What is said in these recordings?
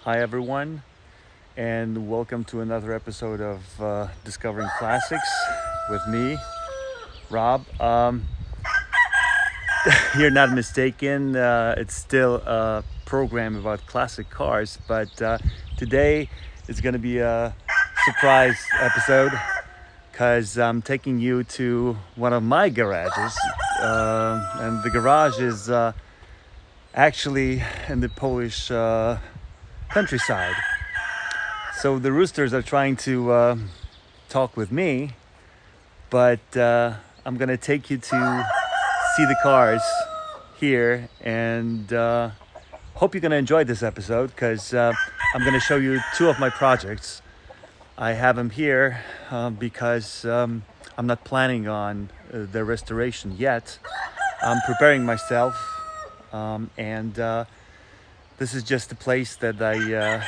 Hi everyone, and welcome to another episode of Discovering Classics with me, Rob. You're not mistaken, it's still a program about classic cars, but today is going to be a surprise episode because I'm taking you to one of my garages, and the garage is actually in the Polish countryside. So the roosters are trying to talk with me, but I'm gonna take you to see the cars here, and hope you're gonna enjoy this episode because I'm gonna show you two of my projects. I have them here because I'm not planning on the restoration yet. I'm preparing myself, and this is just the place that I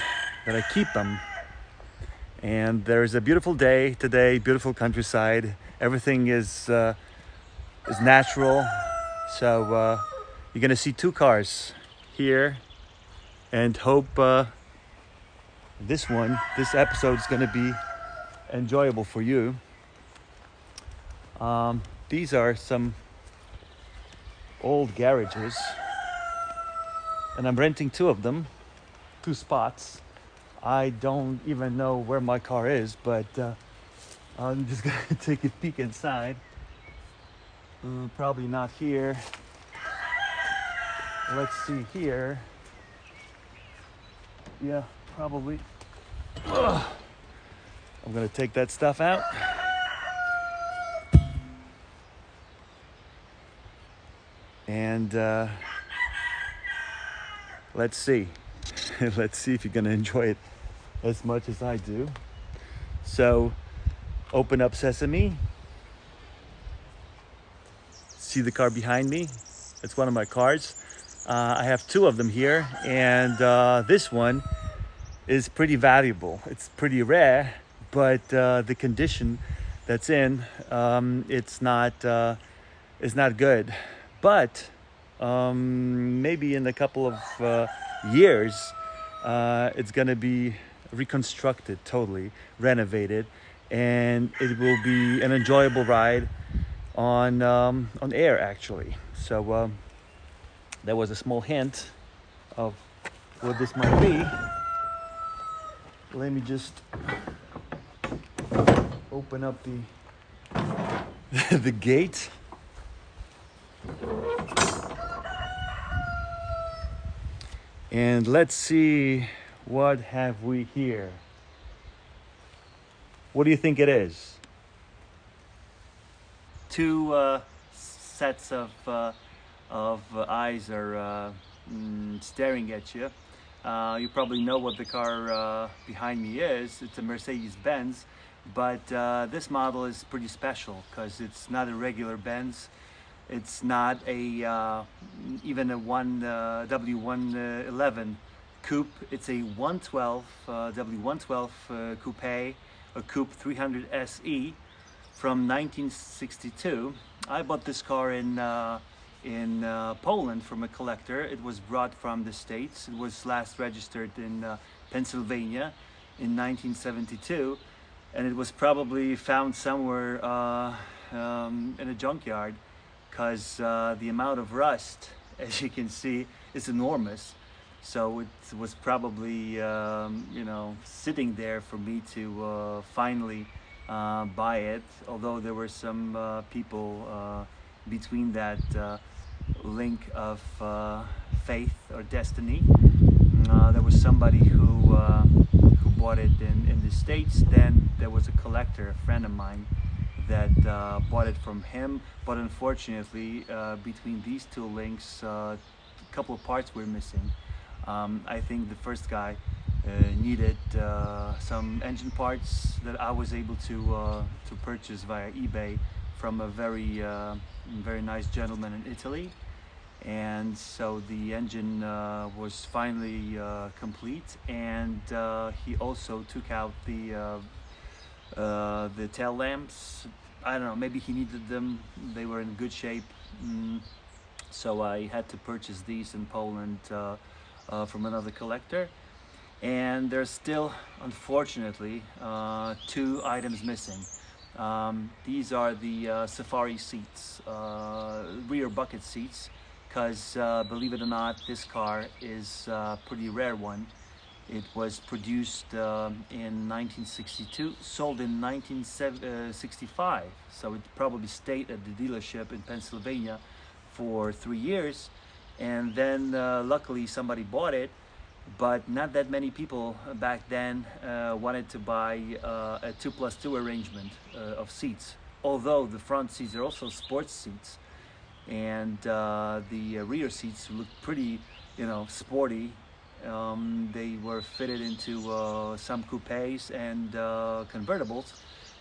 keep them. And there's a beautiful day today, beautiful countryside. Everything is natural. So you're gonna see two cars here, and hope this episode is gonna be enjoyable for you. These are some old garages, and I'm renting two of them, two spots. I don't even know where my car is, but I'm just gonna take a peek inside. Probably not here. Let's see here. Yeah, probably. Ugh. I'm gonna take that stuff out. And let's see. Let's see if you're gonna enjoy it as much as I do. So, open up Sesame. See the car behind me? It's one of my cars. I have two of them here, and this one is pretty valuable. It's pretty rare, but the condition that's in, it's not good. But maybe in a couple of years, it's gonna be reconstructed, totally renovated, and it will be an enjoyable ride on air actually. So that was a small hint of what this might be. Let me just open up the the gate. And let's see, what have we here? What do you think it is? Two sets of eyes are staring at you. You probably know what the car behind me is. It's a Mercedes-Benz, but this model is pretty special because it's not a regular Benz. It's not a even a W111 coupe. It's a 112 W112 coupe, a coupe 300 SE from 1962. I bought this car in Poland from a collector. It was brought from the States. It was last registered in Pennsylvania in 1972, and it was probably found somewhere in a junkyard because the amount of rust, as you can see, is enormous. So it was probably sitting there for me to finally buy it. Although there were some people between that link of faith or destiny. There was somebody who bought it in the States. Then there was a collector, a friend of mine, that bought it from him. But unfortunately, between these two links, a couple of parts were missing. I think the first guy needed some engine parts that I was able to purchase via eBay from a very nice gentleman in Italy, and so the engine was finally complete, and he also took out the tail lamps. I don't know, maybe he needed them. They were in good shape. So I had to purchase these in Poland from another collector. and there's still, unfortunately, two items missing. These are the safari seats, rear bucket seats, because believe it or not, this car is a pretty rare one. It was produced in 1962, sold in 1965, so it probably stayed at the dealership in Pennsylvania for 3 years, and then luckily somebody bought it. But not that many people back then wanted to buy a 2+2 arrangement of seats. Although the front seats are also sports seats, and the rear seats look pretty, sporty. They were fitted into some coupes and convertibles,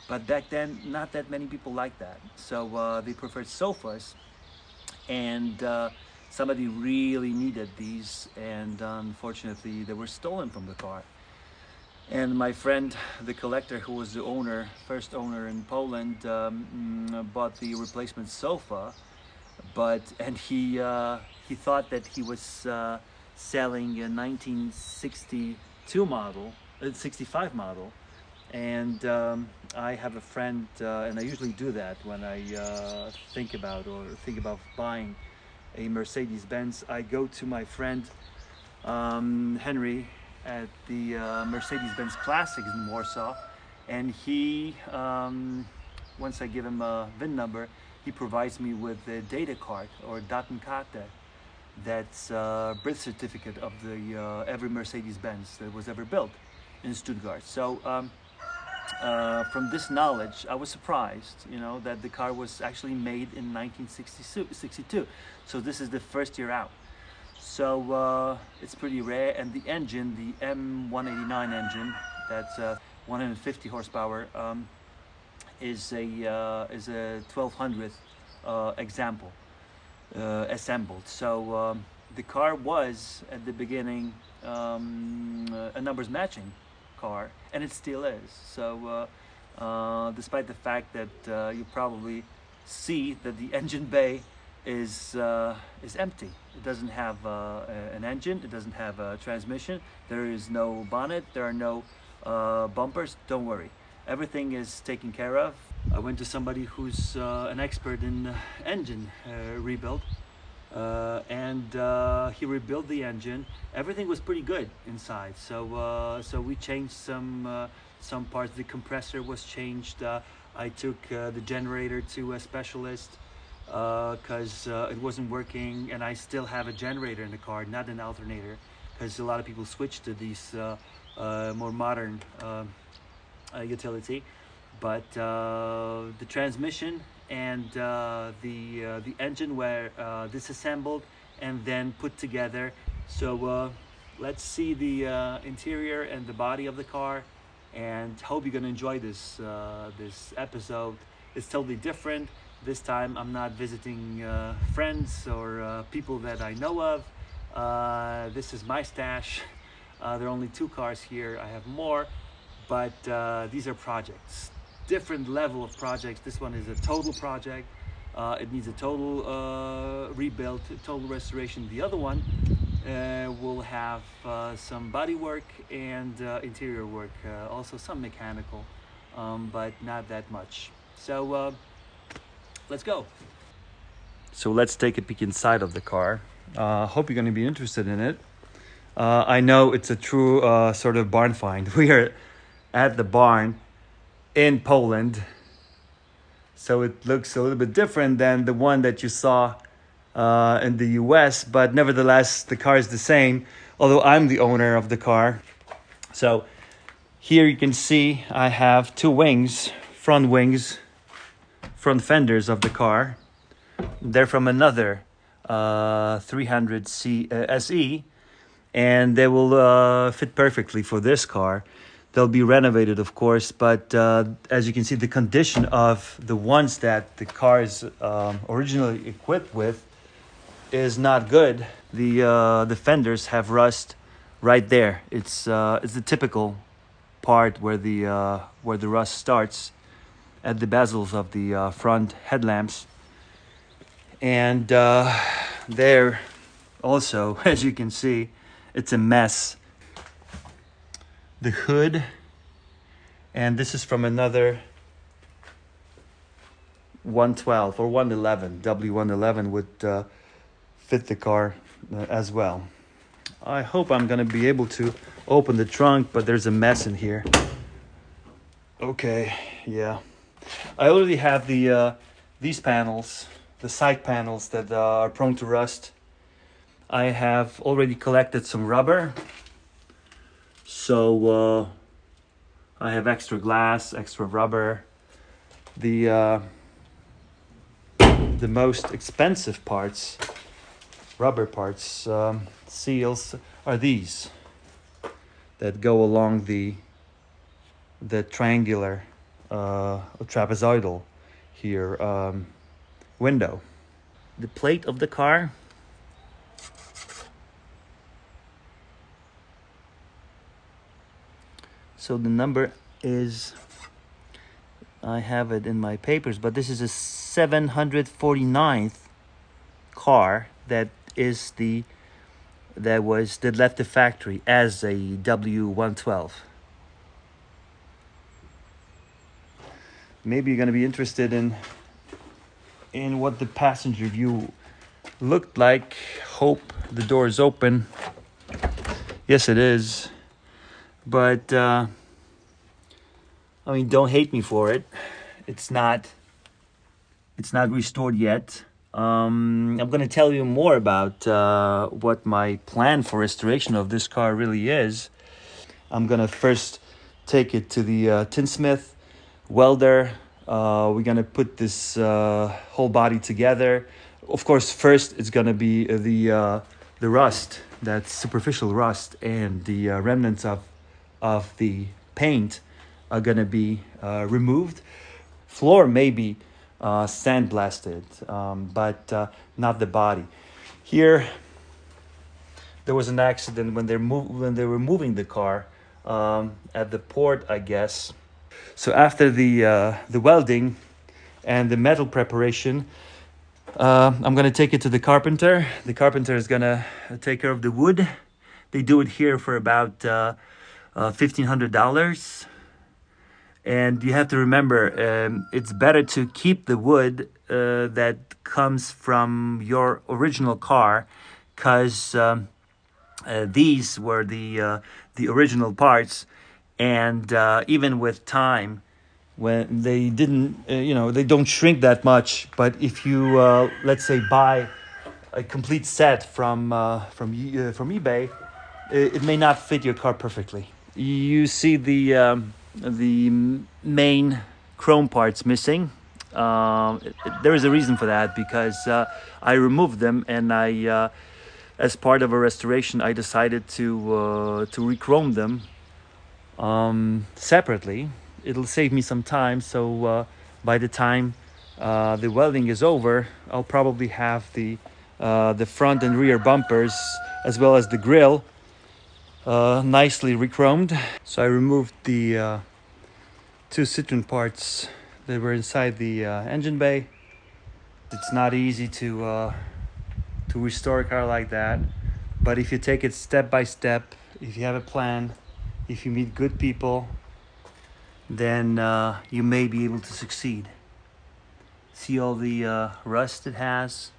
but back then not that many people liked that. So they preferred sofas, and somebody really needed these, and unfortunately they were stolen from the car. And my friend, the collector, who was the owner, first owner in Poland, bought the replacement sofa, and he thought that he was selling a 1962 model, 65 model. And I have a friend, and I usually do that when I think about buying a Mercedes-Benz. I go to my friend Henry at the Mercedes-Benz Classics in Warsaw, and he, once I give him a VIN number, he provides me with a data card, or Datenkarte. That's a birth certificate of the every Mercedes-Benz that was ever built in Stuttgart. So from this knowledge, I was surprised, that the car was actually made in 1962. So this is the first year out. So it's pretty rare. And the engine, the M189 engine, that's 150 horsepower, is a 1200th example, assembled. So the car was at the beginning a numbers matching car, and it still is. So despite the fact that you probably see that the engine bay is empty. It doesn't have an engine, it doesn't have a transmission, there is no bonnet, there are no bumpers. Don't worry, everything is taken care of. I went to somebody who's an expert in engine rebuild, and he rebuilt the engine. Everything was pretty good inside, so we changed some parts. The compressor was changed. I took the generator to a specialist because it wasn't working, and I still have a generator in the car, not an alternator, because a lot of people switch to these more modern utility. But the transmission and the engine were disassembled and then put together. So let's see the interior and the body of the car, and hope you're gonna enjoy this this episode. It's totally different. This time I'm not visiting friends or people that I know of. This is my stash. There are only 2 cars here. I have more, but these are projects. Different level of projects. This one is a total project. It needs a total rebuild, total restoration. The other one will have some body work and interior work, also some mechanical, but not that much. So let's go. So let's take a peek inside of the car. Hope you're going to be interested in it. I know it's a true sort of barn find. We are at the barn in Poland, so it looks a little bit different than the one that you saw in the US, but nevertheless the car is the same, although I'm the owner of the car. So here you can see I have 2 wings, front fenders of the car. They're from another 300C SE, and they will fit perfectly for this car. They'll be renovated, of course, but as you can see, the condition of the ones that the car is originally equipped with is not good. The fenders have rust right there. It's the typical part where the rust starts at the bezels of the front headlamps, and there also, as you can see, it's a mess. the hood, and this is from another 112 or 111. W111 would fit the car as well. I hope I'm gonna be able to open the trunk, but there's a mess in here. Okay, yeah. I already have these panels, the side panels that are prone to rust. I have already collected some rubber, so I have extra glass, extra rubber. The most expensive parts, rubber parts, seals, are these that go along the triangular trapezoidal here window. The plate of the car, so the number is, I have it in my papers, but this is a 749th car that left the factory as a W112. Maybe you're gonna be interested in what the passenger view looked like. Hope the door is open. Yes, it is. But I mean, don't hate me for it. It's not restored yet. I'm gonna tell you more about what my plan for restoration of this car really is. I'm gonna first take it to the tinsmith, welder. We're gonna put this whole body together. Of course, first it's gonna be the rust, that superficial rust, and the remnants of the paint are gonna be removed. Floor may be sandblasted, but not the body. Here, there was an accident when they were moving the car at the port, I guess. So after the welding and the metal preparation, I'm gonna take it to the carpenter. The carpenter is gonna take care of the wood. They do it here for about $1,500. And you have to remember, it's better to keep the wood that comes from your original car, because these were the original parts, and even with time, when they didn't, they don't shrink that much. But if you, let's say, buy a complete set from eBay, it may not fit your car perfectly. You see the main chrome parts missing. There is a reason for that, because I removed them, and I, as part of a restoration, I decided to re-chrome them separately. It'll save me some time, so by the time the welding is over, I'll probably have the front and rear bumpers, as well as the grille, nicely re-chromed. So I removed the two citron parts that were inside the engine bay. It's not easy to restore a car like that, but if you take it step by step, if you have a plan, if you meet good people, then you may be able to succeed. See all the rust it has?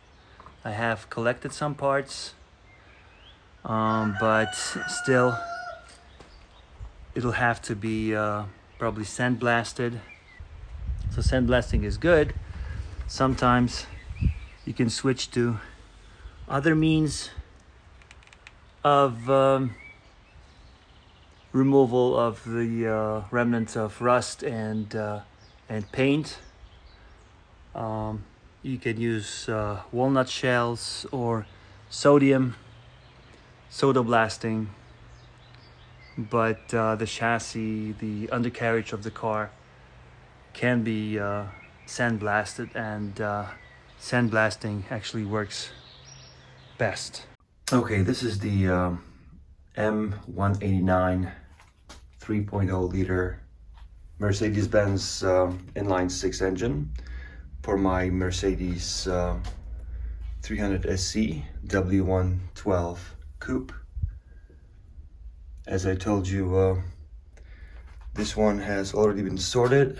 I have collected some parts, but still it'll have to be probably sandblasted. So sandblasting is good. Sometimes you can switch to other means of removal of the remnants of rust and paint. You can use walnut shells or soda blasting, but the chassis, the undercarriage of the car can be sandblasted, and sandblasting actually works best. Okay, this is the M189 3.0 liter Mercedes-Benz inline 6 engine for my Mercedes 300 SC W112 coupe. As I told you This one has already been sorted.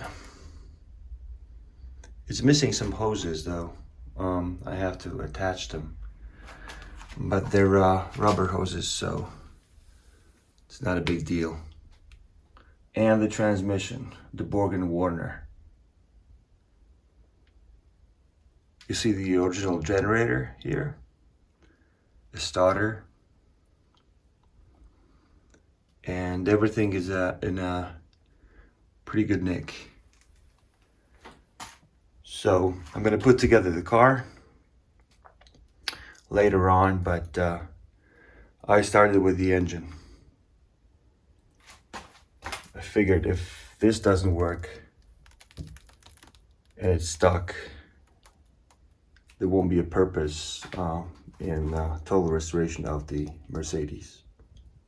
It's missing some hoses though. I have to attach them, but they're rubber hoses, so it's not a big deal. And the transmission, the Borg & Warner. You see the original generator here, the starter, and everything is in a pretty good nick. So I'm going to put together the car later on, but I started with the engine. I figured if this doesn't work and it's stuck, there won't be a purpose in total restoration of the Mercedes.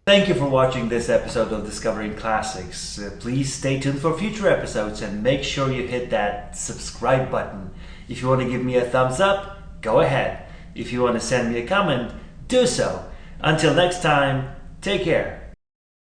Thank you for watching this episode of Discovering Classics. Please stay tuned for future episodes and make sure you hit that subscribe button. If you want to give me a thumbs up, go ahead. If you want to send me a comment, do so. Until next time, take care.